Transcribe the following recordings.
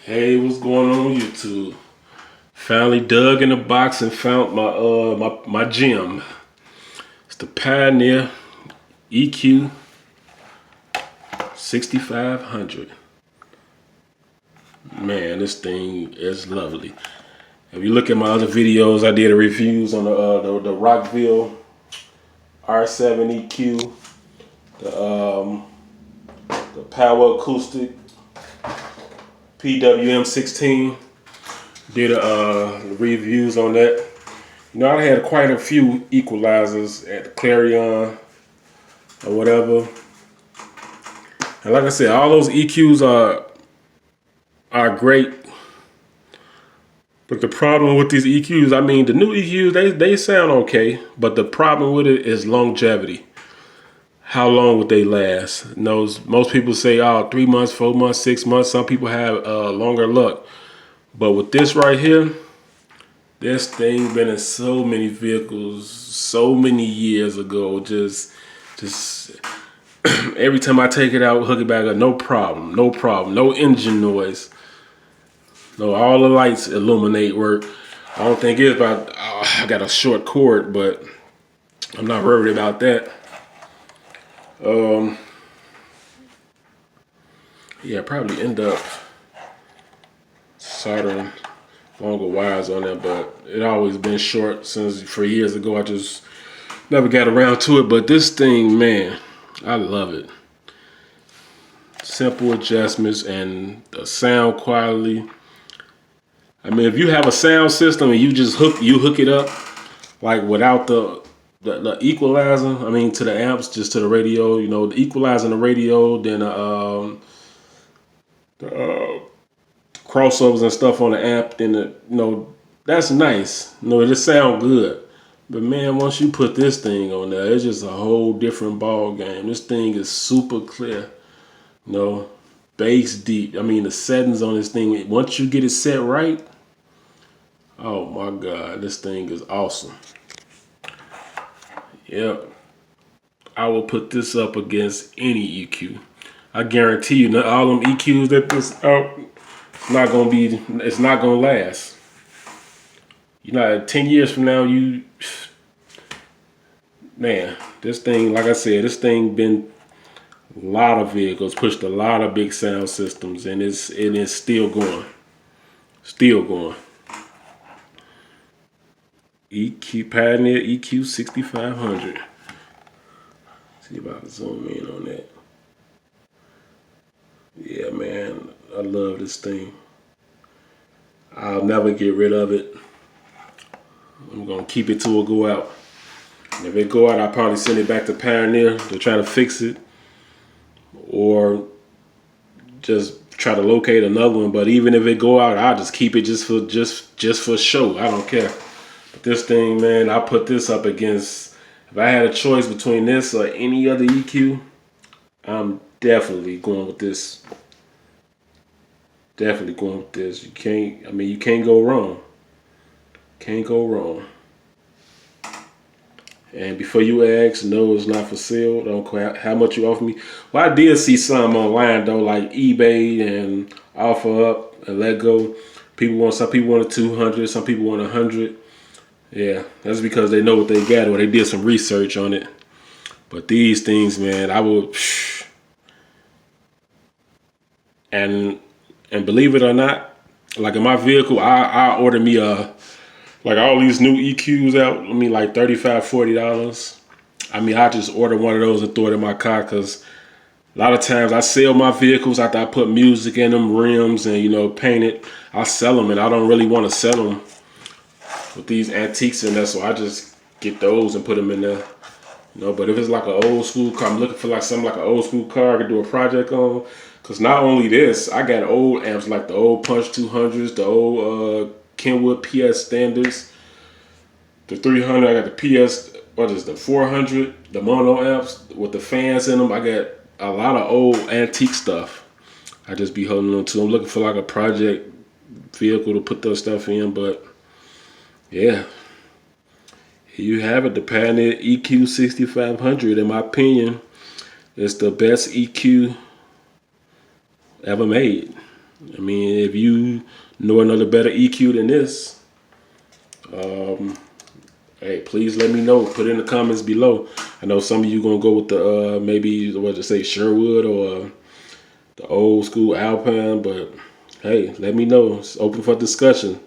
Hey, what's going on YouTube? Finally dug in the box and found my gem. It's the Pioneer EQ-6500. Man, this thing is lovely. If you look at my other videos, I did reviews on the Rockville R7 EQ, the Power Acoustic PWM16. Did reviews on that. You know, I had quite a few equalizers at the Clarion or whatever. And like I said, all those EQs are great. But the problem with these EQs, I mean, the new EQs, they sound okay. But the problem with it is longevity. How long would they last? Most people say, oh, 3 months, 4 months, 6 months. Some people have longer luck. But with this right here, this thing been in so many vehicles, so many years ago. Just every time I take it out, hook it back up, no problem, no engine noise. No, all the lights illuminate work. I don't think it's about, I got a short cord, but I'm not worried about that. Yeah, probably end up soldering longer wires on there, but it always been short since for years ago. I just never got around to it. But this thing, man, I love it. Simple adjustments and the sound quality. I mean, if you have a sound system and you just hook it up, like without the equalizer, I mean to the amps, just to the radio, you know, the equalizer and the radio, then the crossovers and stuff on the amp, then that's nice. It just sound good. But man, once you put this thing on there, it's just a whole different ball game. This thing is super clear. Bass deep. I mean, the settings on this thing, once you get it set right, oh my God, this thing is awesome. Yep. I will put this up against any EQ. I guarantee you, all them EQs that this out, it's not gonna last. 10 years from now, man, this thing, like I said, this thing been a lot of vehicles, pushed a lot of big sound systems, and it is still going. Still going. Pioneer EQ-6500. See if I can zoom in on that. Yeah, man, I love this thing. I'll never get rid of it. I'm gonna keep it till it go out. And if it go out, I'll probably send it back to Pioneer to try to fix it, or just try to locate another one. But even if it go out, I'll just keep it just for show. I don't care. But this thing, man, I put this up against. If I had a choice between this or any other EQ, I'm definitely going with this. Definitely going with this. You can't go wrong. Can't go wrong. And before you ask, no, it's not for sale. Don't care how much you offer me. Well, I did see some online though, like eBay and OfferUp and Let-Go. Some people want a 200, some people want 100. Yeah, that's because they know what they got or they did some research on it. But these things, man, I will. And believe it or not, like in my vehicle, I order me like all these new EQs out. I mean, like $35, $40. I mean, I just order one of those and throw it in my car because a lot of times I sell my vehicles after I put music in them, rims, and paint it. I sell them, and I don't really want to sell them with these antiques in there, so I just get those and put them in there. But if it's like an old school car, I'm looking for like something like an old school car I could do a project on. Because not only this, I got old amps like the old Punch 200s, the old Kenwood PS standards, the 300. I got the PS, the 400, the mono amps with the fans in them. I got a lot of old antique stuff. I just be holding on to. I'm looking for like a project vehicle to put those stuff in, but yeah. Here you have it, the Pioneer EQ-6500. In my opinion, it's the best EQ ever made. I mean, if you know another better EQ than this, hey, please let me know. Put it in the comments below. I know some of you gonna go with the maybe what to say Sherwood or the old school Alpine, but hey, let me know. It's open for discussion.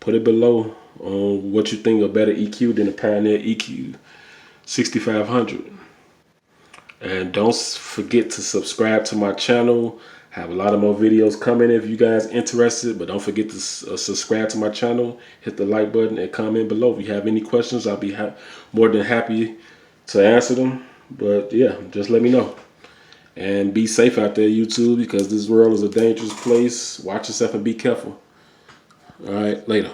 Put it below on what you think a better EQ than the Pioneer EQ-6500. And don't forget to subscribe to my channel. I have a lot of more videos coming if you guys interested, but don't forget to subscribe to my channel. Hit the like button and comment below. If you have any questions, I'll be more than happy to answer them. But yeah, just let me know. And be safe out there, YouTube, because this world is a dangerous place. Watch yourself and be careful. All right, later.